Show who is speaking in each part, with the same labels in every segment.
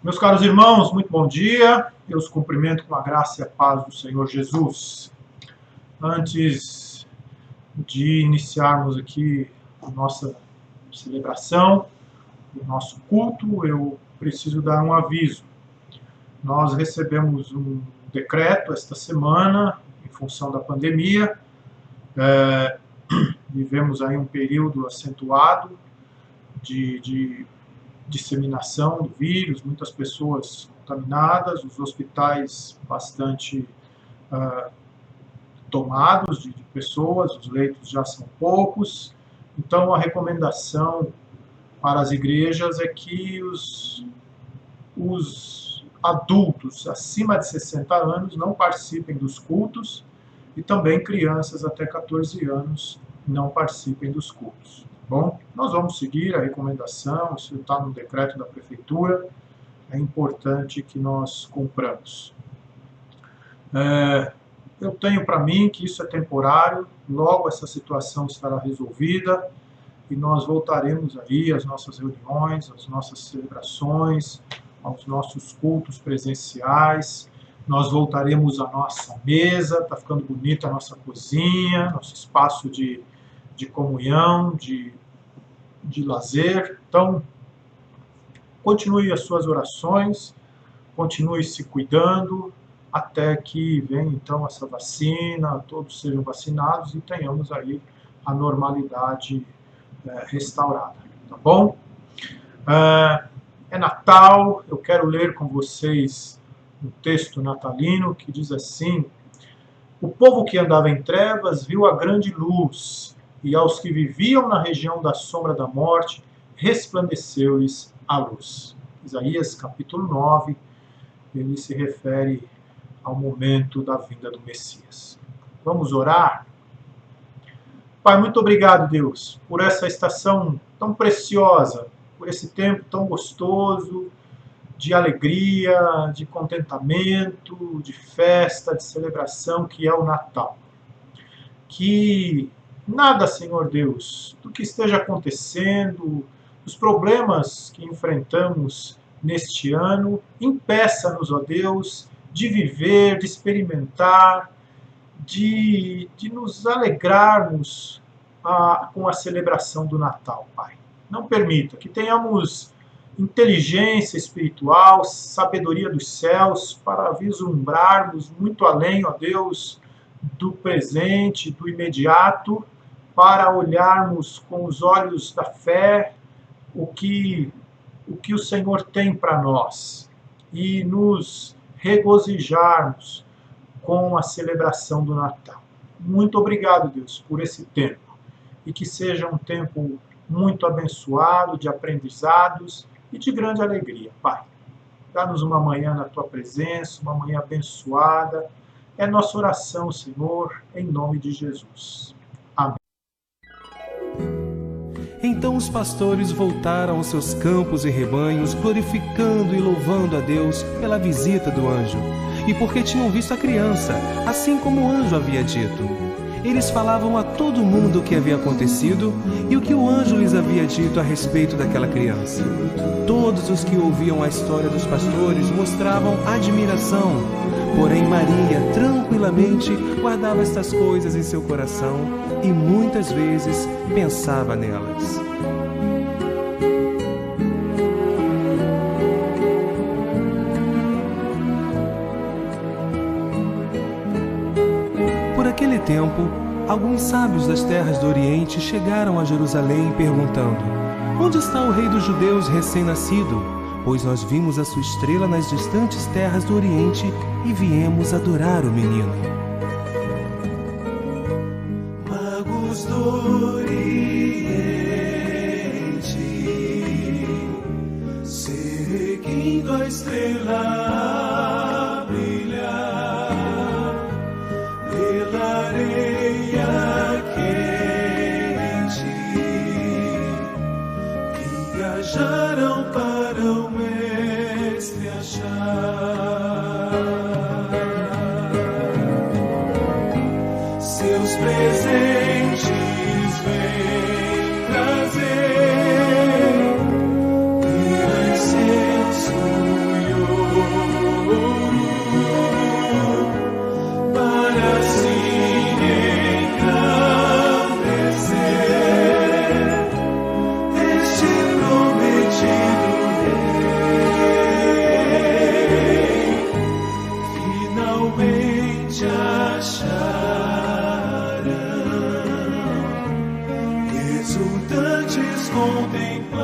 Speaker 1: Meus caros irmãos, muito bom dia. Eu os cumprimento com a graça e a paz do Senhor Jesus. Antes de iniciarmos aqui a nossa celebração, o nosso culto, eu preciso dar um aviso. Nós recebemos um decreto esta semana, em função da pandemia. Vivemos aí um período acentuado de disseminação do vírus, muitas pessoas contaminadas, os hospitais bastante tomados de pessoas, os leitos já são poucos. Então, a recomendação para as igrejas é que os adultos acima de 60 anos não participem dos cultos e também crianças até 14 anos não participem dos cultos. Bom, nós vamos seguir a recomendação, isso está no decreto da prefeitura, é importante que nós cumpramos. Eu tenho para mim que isso é temporário, logo essa situação estará resolvida e nós voltaremos aí às nossas reuniões, às nossas celebrações, aos nossos cultos presenciais, nós voltaremos à nossa mesa, está ficando bonita a nossa cozinha, nosso espaço de comunhão, de lazer. Então, continue as suas orações, continue se cuidando, até que venha, então, essa vacina, todos sejam vacinados e tenhamos aí a normalidade restaurada, tá bom? É Natal, eu quero ler com vocês um texto natalino que diz assim: o povo que andava em trevas viu a grande luz, e aos que viviam na região da sombra da morte, resplandeceu-lhes a luz. Isaías capítulo 9, ele se refere ao momento da vinda do Messias. Vamos orar? Pai, muito obrigado, Deus, por essa estação tão preciosa, por esse tempo tão gostoso, de alegria, de contentamento, de festa, de celebração, que é o Natal. Que nada, Senhor Deus, do que esteja acontecendo, os problemas que enfrentamos neste ano, impeça-nos, ó Deus, de viver, de experimentar, de nos alegrarmos com a celebração do Natal, Pai. Não permita que tenhamos inteligência espiritual, sabedoria dos céus, para vislumbrarmos muito além, ó Deus, do presente, do imediato, para olharmos com os olhos da fé o que o Senhor tem para nós e nos regozijarmos com a celebração do Natal. Muito obrigado, Deus, por esse tempo, e que seja um tempo muito abençoado, de aprendizados e de grande alegria, Pai. Dá-nos uma manhã na Tua presença, uma manhã abençoada. É nossa oração, Senhor, em nome de Jesus. Amém.
Speaker 2: Então os pastores voltaram aos seus campos e rebanhos, glorificando e louvando a Deus pela visita do anjo, e porque tinham visto a criança, assim como o anjo havia dito. Eles falavam a todo mundo o que havia acontecido e o que o anjo lhes havia dito a respeito daquela criança. Todos os que ouviam a história dos pastores mostravam admiração, porém Maria tranquilamente guardava estas coisas em seu coração e muitas vezes pensava nelas. Por aquele tempo, alguns sábios das terras do Oriente chegaram a Jerusalém perguntando: onde está o rei dos judeus recém-nascido? Pois nós vimos a sua estrela nas distantes terras do Oriente e viemos adorar o menino.
Speaker 3: Magos do Oriente, seguindo a estrela brilhar pela areia quente, viajaram para o Mestre achar. Seus presentes vem trazer, e incenso exultantes contemplarão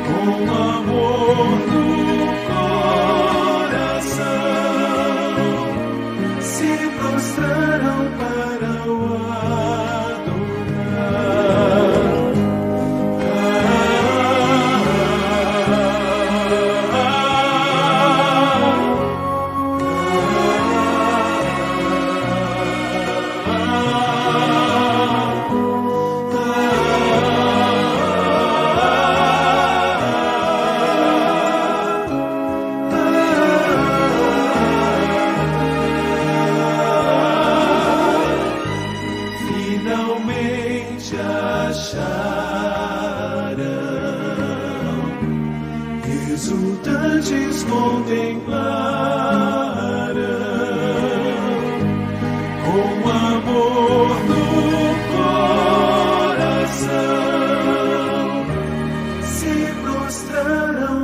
Speaker 3: com amor no coração, se prostrarão para o finalmente acharão, exultantes contemplarão com amor no coração, se prostrarão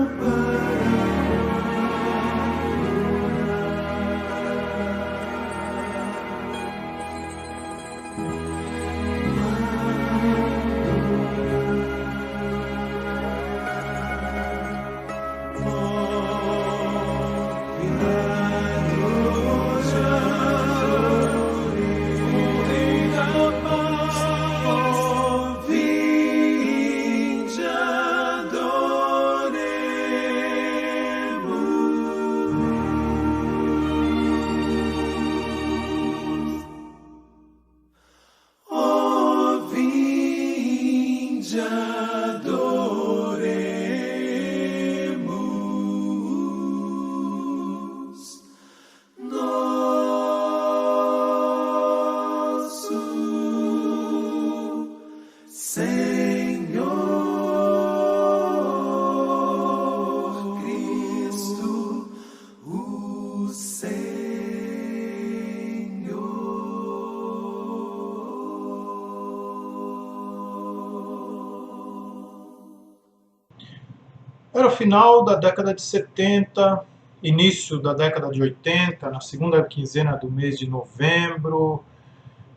Speaker 1: Era o final da década de 70, início da década de 80, na segunda quinzena do mês de novembro,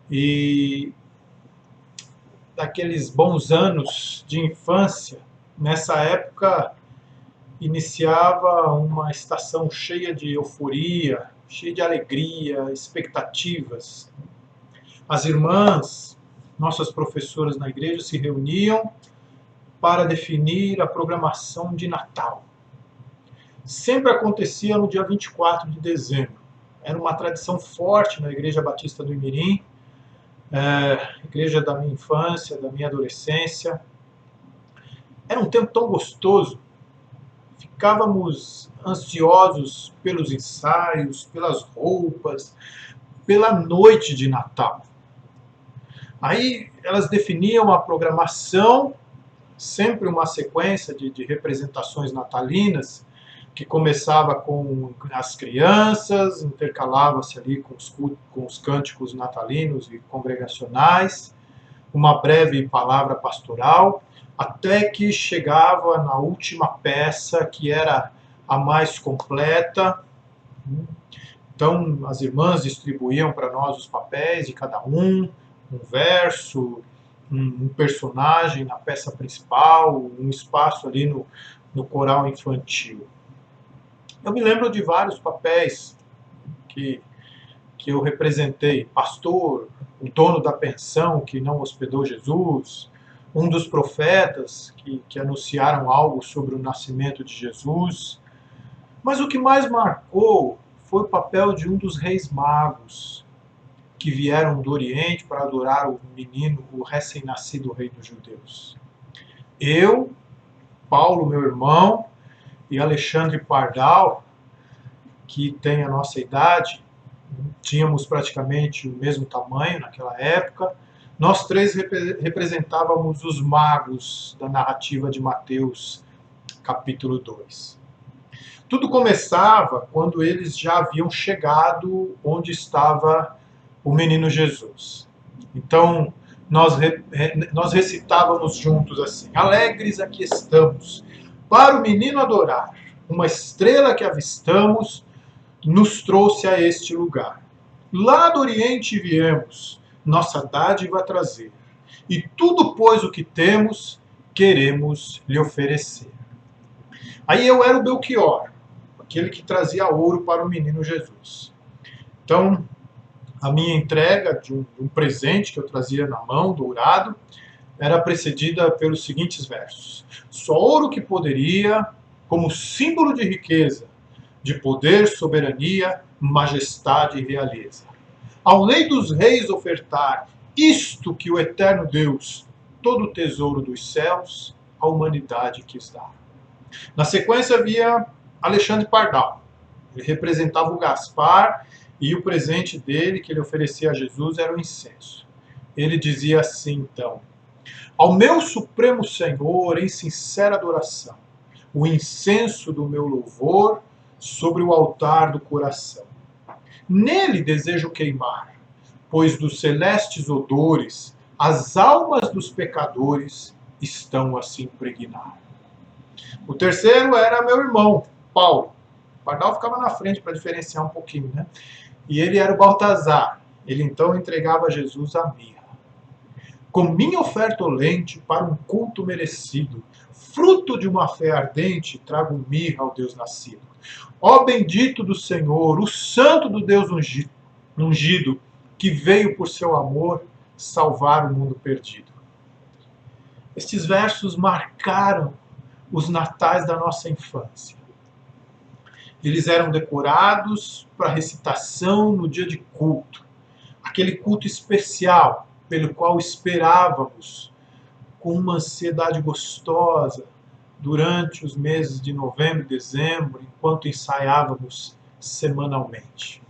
Speaker 1: e daqueles bons anos de infância. Nessa época iniciava uma estação cheia de euforia, cheia de alegria, expectativas. As irmãs, nossas professoras na igreja, se reuniam para definir a programação de Natal. Sempre acontecia no dia 24 de dezembro. Era uma tradição forte na Igreja Batista do Imirim, igreja da minha infância, da minha adolescência. Era um tempo tão gostoso. Ficávamos ansiosos pelos ensaios, pelas roupas, pela noite de Natal. Aí elas definiam a programação, sempre uma sequência de representações natalinas, que começava com as crianças, intercalava-se ali com os cânticos natalinos e congregacionais, uma breve palavra pastoral, até que chegava na última peça, que era a mais completa. Então, as irmãs distribuíam para nós os papéis de cada um verso, um personagem na peça principal, um espaço ali no coral infantil. Eu me lembro de vários papéis que eu representei. Pastor, o dono da pensão que não hospedou Jesus, um dos profetas que anunciaram algo sobre o nascimento de Jesus. Mas o que mais marcou foi o papel de um dos reis magos, que vieram do Oriente para adorar o menino, o recém-nascido rei dos judeus. Eu, Paulo, meu irmão, e Alexandre Pardal, que tem a nossa idade, tínhamos praticamente o mesmo tamanho naquela época, nós três representávamos os magos da narrativa de Mateus, capítulo 2. Tudo começava quando eles já haviam chegado onde estava o menino Jesus. Então, nós recitávamos juntos assim: alegres aqui estamos, para o menino adorar, uma estrela que avistamos nos trouxe a este lugar. Lá do Oriente viemos, nossa dádiva trazer. E tudo, pois, o que temos, queremos lhe oferecer. Aí eu era o Belchior, aquele que trazia ouro para o menino Jesus. Então, a minha entrega de um presente que eu trazia na mão, dourado, era precedida pelos seguintes versos. Só ouro que poderia, como símbolo de riqueza, de poder, soberania, majestade e realeza. Ao Rei dos Reis ofertar isto que o eterno Deus, todo o tesouro dos céus, a humanidade quis dar. Na sequência havia Alexandre Pardal. Ele representava o Gaspar e o presente dele que ele oferecia a Jesus era o incenso. Ele dizia assim, então: ao meu Supremo Senhor, em sincera adoração, o incenso do meu louvor sobre o altar do coração. Nele desejo queimar, pois dos celestes odores as almas dos pecadores estão a se impregnar. O terceiro era meu irmão, Paulo. O Pardal ficava na frente para diferenciar um pouquinho, né? E ele era o Baltazar. Ele então entregava a Jesus a mirra. Com minha oferta olente para um culto merecido, fruto de uma fé ardente, trago mirra ao Deus nascido. Ó bendito do Senhor, o santo do Deus ungido, que veio por seu amor salvar o mundo perdido. Estes versos marcaram os natais da nossa infância. Eles eram decorados para recitação no dia de culto. Aquele culto especial pelo qual esperávamos com uma ansiedade gostosa durante os meses de novembro e dezembro, enquanto ensaiávamos semanalmente.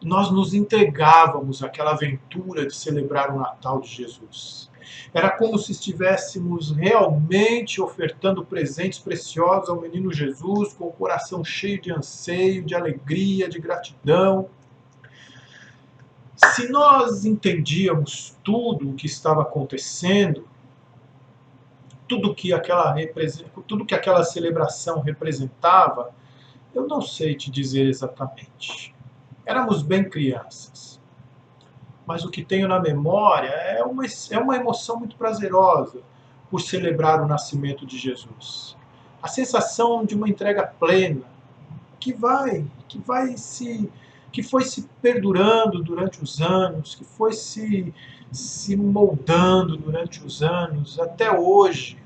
Speaker 1: Nós nos entregávamos àquela aventura de celebrar o Natal de Jesus. Era como se estivéssemos realmente ofertando presentes preciosos ao menino Jesus, com o coração cheio de anseio, de alegria, de gratidão. Se nós entendíamos tudo o que estava acontecendo, tudo que aquela celebração representava, eu não sei te dizer exatamente. Éramos bem crianças. Mas o que tenho na memória é uma emoção muito prazerosa por celebrar o nascimento de Jesus. A sensação de uma entrega plena, que foi se perdurando durante os anos, que foi se moldando durante os anos, até hoje,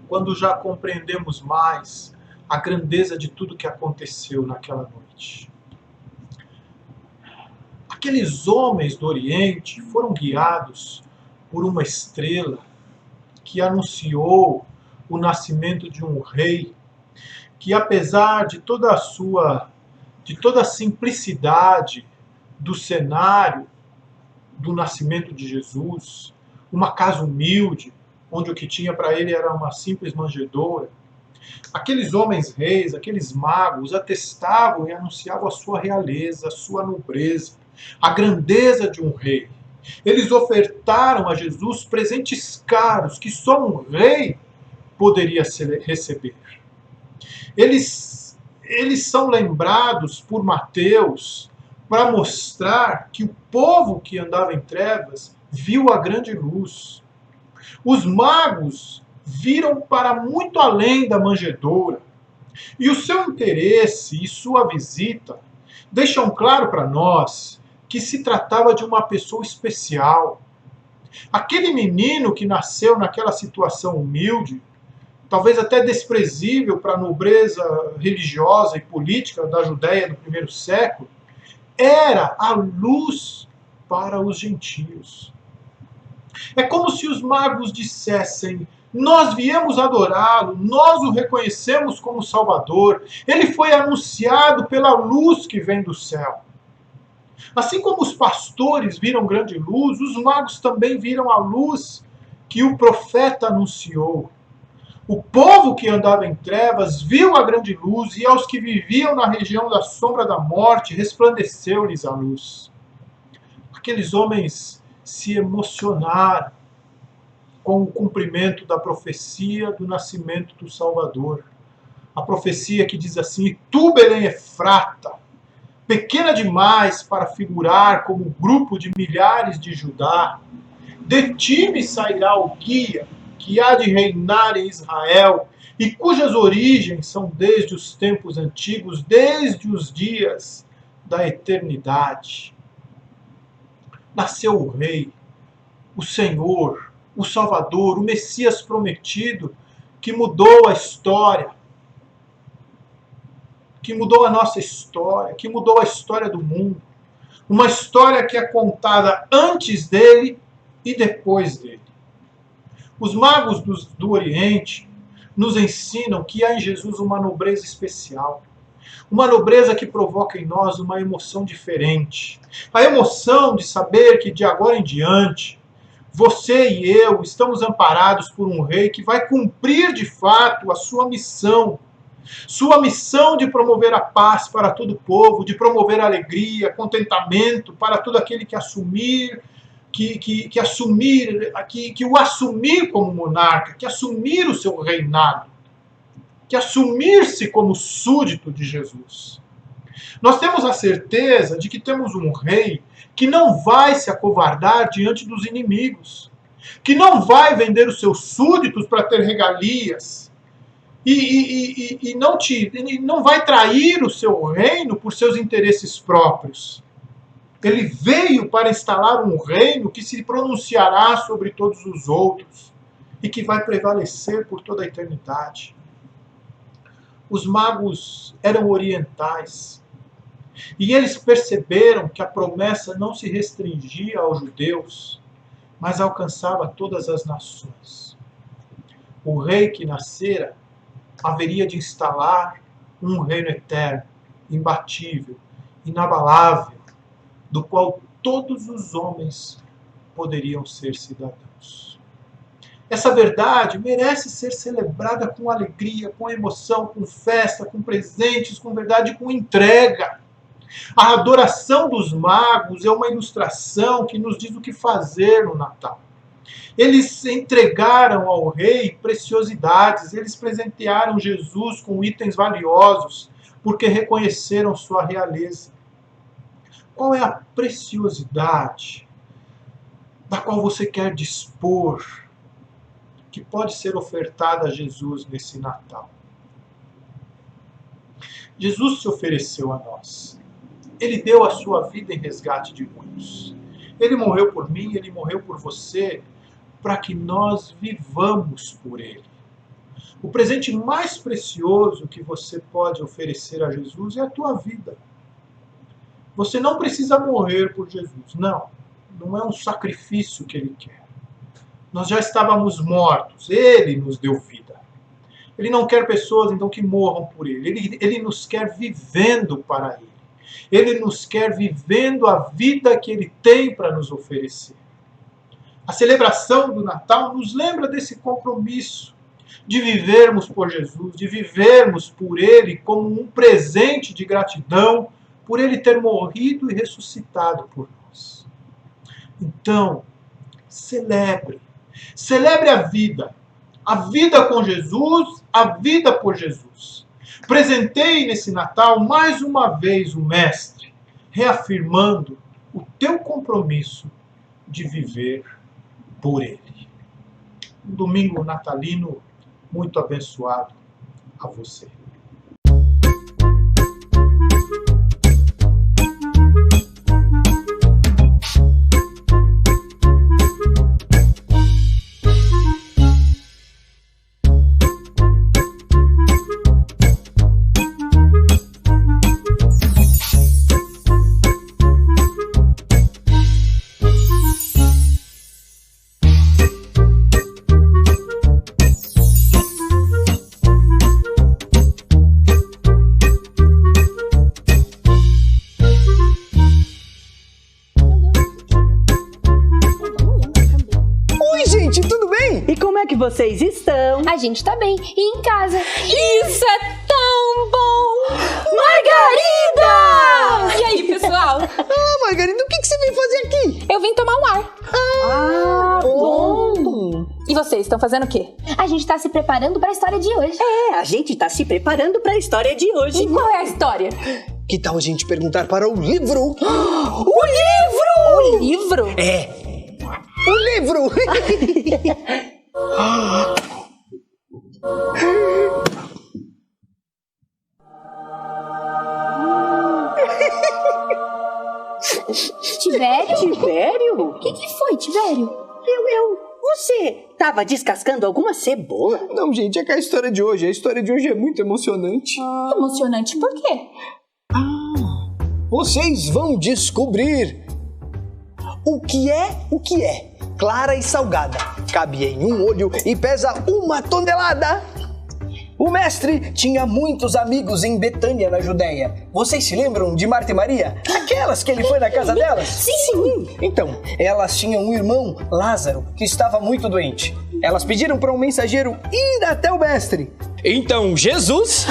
Speaker 1: quando já compreendemos mais a grandeza de tudo que aconteceu naquela noite. Aqueles homens do Oriente foram guiados por uma estrela que anunciou o nascimento de um rei que, apesar de toda a simplicidade do cenário do nascimento de Jesus, uma casa humilde, onde o que tinha para ele era uma simples manjedoura, aqueles homens reis, aqueles magos, atestavam e anunciavam a sua realeza, a sua nobreza, a grandeza de um rei. Eles ofertaram a Jesus presentes caros que só um rei poderia receber. Eles são lembrados por Mateus para mostrar que o povo que andava em trevas viu a grande luz. Os magos viram para muito além da manjedoura. E o seu interesse e sua visita deixam claro para nós que se tratava de uma pessoa especial. Aquele menino que nasceu naquela situação humilde, talvez até desprezível para a nobreza religiosa e política da Judéia do primeiro século, era a luz para os gentios. É como se os magos dissessem: nós viemos adorá-lo, nós o reconhecemos como Salvador, ele foi anunciado pela luz que vem do céu. Assim como os pastores viram grande luz, os magos também viram a luz que o profeta anunciou. O povo que andava em trevas viu a grande luz, e aos que viviam na região da sombra da morte resplandeceu-lhes a luz. Aqueles homens se emocionaram com o cumprimento da profecia do nascimento do Salvador. A profecia que diz assim: "Tu, Belém Efrata, pequena demais para figurar como grupo de milhares de Judá. De ti me sairá o guia, que há de reinar em Israel, e cujas origens são desde os tempos antigos, desde os dias da eternidade. Nasceu o Rei, o Senhor, o Salvador, o Messias prometido, que mudou a história, que mudou a nossa história, que mudou a história do mundo. Uma história que é contada antes dele e depois dele. Os magos do Oriente nos ensinam que há em Jesus uma nobreza especial. Uma nobreza que provoca em nós uma emoção diferente. A emoção de saber que de agora em diante, você e eu estamos amparados por um rei que vai cumprir de fato a sua missão. Sua missão de promover a paz para todo o povo, de promover a alegria, contentamento para todo aquele que assumir, que o assumir como monarca, que assumir o seu reinado, que assumir-se como súdito de Jesus. Nós temos a certeza de que temos um rei que não vai se acovardar diante dos inimigos, que não vai vender os seus súditos para ter regalias, e não vai trair o seu reino por seus interesses próprios. Ele veio para instalar um reino que se pronunciará sobre todos os outros e que vai prevalecer por toda a eternidade. Os magos eram orientais e eles perceberam que a promessa não se restringia aos judeus, mas alcançava todas as nações. O rei que nascera haveria de instalar um reino eterno, imbatível, inabalável, do qual todos os homens poderiam ser cidadãos. Essa verdade merece ser celebrada com alegria, com emoção, com festa, com presentes, com verdade, com entrega. A adoração dos magos é uma ilustração que nos diz o que fazer no Natal. Eles entregaram ao rei preciosidades, eles presentearam Jesus com itens valiosos, porque reconheceram sua realeza. Qual é a preciosidade da qual você quer dispor, que pode ser ofertada a Jesus nesse Natal? Jesus se ofereceu a nós. Ele deu a sua vida em resgate de muitos. Ele morreu por mim, ele morreu por você, para que nós vivamos por ele. O presente mais precioso que você pode oferecer a Jesus é a tua vida. Você não precisa morrer por Jesus. Não é um sacrifício que ele quer. Nós já estávamos mortos. Ele nos deu vida. Ele não quer pessoas, então, que morram por ele. Ele nos quer vivendo para ele. Ele nos quer vivendo a vida que ele tem para nos oferecer. A celebração do Natal nos lembra desse compromisso de vivermos por Jesus, de vivermos por ele como um presente de gratidão por ele ter morrido e ressuscitado por nós. Então, celebre a vida com Jesus, a vida por Jesus. Presenteie nesse Natal mais uma vez o Mestre, reafirmando o teu compromisso de viver por ele. Um domingo natalino muito abençoado a você.
Speaker 4: Vocês estão?
Speaker 5: A gente tá bem. E em casa.
Speaker 6: Isso é tão bom!
Speaker 5: Margarida!
Speaker 6: E aí, pessoal?
Speaker 4: Margarida, o que você veio fazer aqui?
Speaker 6: Eu vim tomar um ar.
Speaker 4: Bom!
Speaker 6: E vocês estão fazendo o quê?
Speaker 5: A gente tá se preparando pra história de hoje.
Speaker 4: A gente tá se preparando pra história de hoje.
Speaker 6: E qual é a história?
Speaker 7: Que tal a gente perguntar para o livro?
Speaker 4: O livro!
Speaker 6: O livro?
Speaker 7: É, o livro!
Speaker 5: Tibério?
Speaker 4: Tibério?
Speaker 5: O que foi, Tibério?
Speaker 4: Você tava descascando alguma cebola?
Speaker 7: Não, gente, é que a história de hoje é muito emocionante.
Speaker 6: Emocionante por quê?
Speaker 7: Vocês vão descobrir o que é clara e salgada. Cabe em um olho e pesa 1 tonelada. O mestre tinha muitos amigos em Betânia, na Judéia. Vocês se lembram de Marta e Maria? Aquelas que ele foi na casa delas?
Speaker 4: Sim.
Speaker 7: Então, elas tinham um irmão, Lázaro, que estava muito doente. Elas pediram para um mensageiro ir até o mestre. Então, Jesus...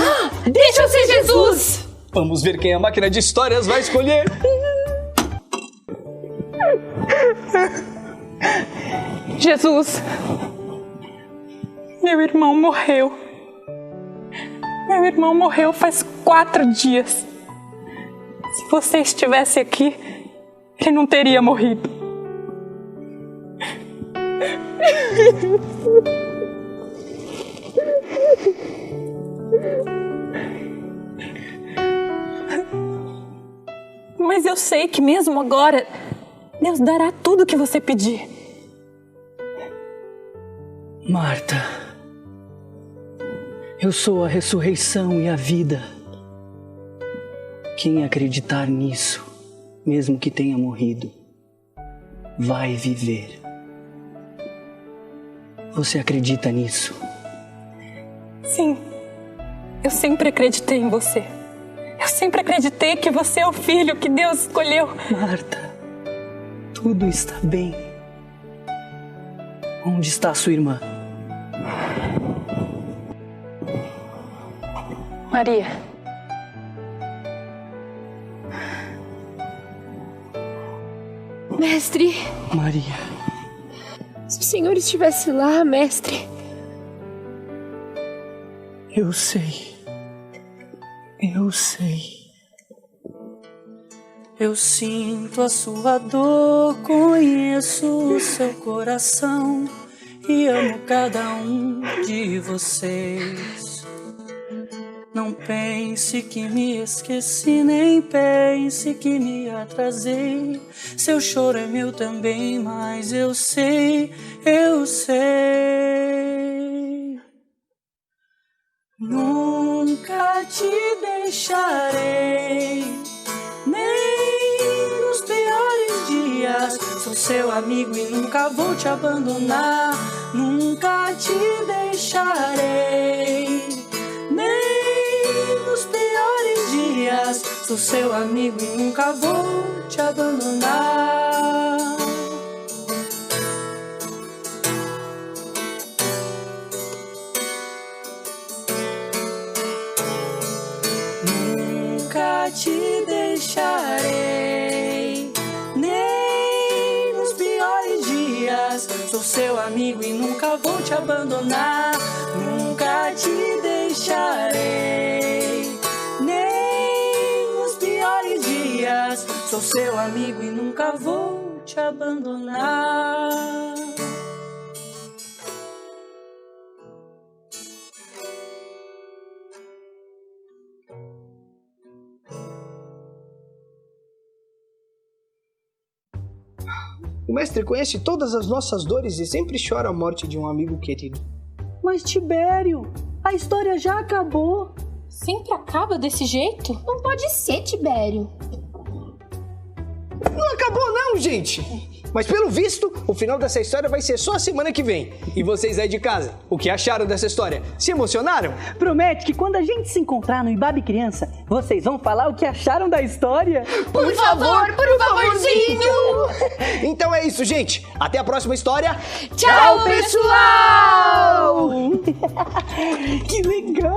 Speaker 6: Deixa eu ser Jesus!
Speaker 7: Vamos ver quem a máquina de histórias vai escolher.
Speaker 6: Jesus, meu irmão morreu. Meu irmão morreu faz 4 dias. Se você estivesse aqui, ele não teria morrido. Mas eu sei que mesmo agora, Deus dará tudo o que você pedir.
Speaker 8: Marta, eu sou a ressurreição e a vida. Quem acreditar nisso, mesmo que tenha morrido, vai viver. Você acredita nisso?
Speaker 6: Sim, eu sempre acreditei em você. Eu sempre acreditei que você é o filho que Deus escolheu.
Speaker 8: Marta, tudo está bem. Onde está sua irmã?
Speaker 6: Maria.
Speaker 5: Mestre,
Speaker 8: Maria.
Speaker 5: se o senhor estivesse lá, mestre.
Speaker 8: Eu sei. Eu sei. Eu sinto a sua dor, conheço o seu coração e amo cada um de vocês. Não pense que me esqueci, nem pense que me atrasei. Seu choro é meu também, mas eu sei, eu sei. Nunca te deixarei, nem nos piores dias. Sou seu amigo e nunca vou te abandonar. Nunca te deixarei, nem nos piores dias. Sou seu amigo e nunca vou te abandonar. Nunca te deixarei, nem nos piores dias. Sou seu amigo e nunca vou te abandonar. Nunca te deixarei, nem nos piores dias. Sou seu amigo e nunca vou te abandonar.
Speaker 7: O mestre conhece todas as nossas dores e sempre chora a morte de um amigo querido.
Speaker 4: Mas Tibério, a história já acabou.
Speaker 6: Sempre acaba desse jeito?
Speaker 5: Não pode ser, Tibério.
Speaker 7: Não acabou não, gente! Mas pelo visto, o final dessa história vai ser só a semana que vem. E vocês aí de casa, o que acharam dessa história? Se emocionaram?
Speaker 4: Promete que quando a gente se encontrar no Ibabe Criança, vocês vão falar o que acharam da história?
Speaker 5: Por favor, por um favorzinho!
Speaker 7: Então é isso, gente. Até a próxima história.
Speaker 5: Tchau, pessoal!
Speaker 4: Que legal!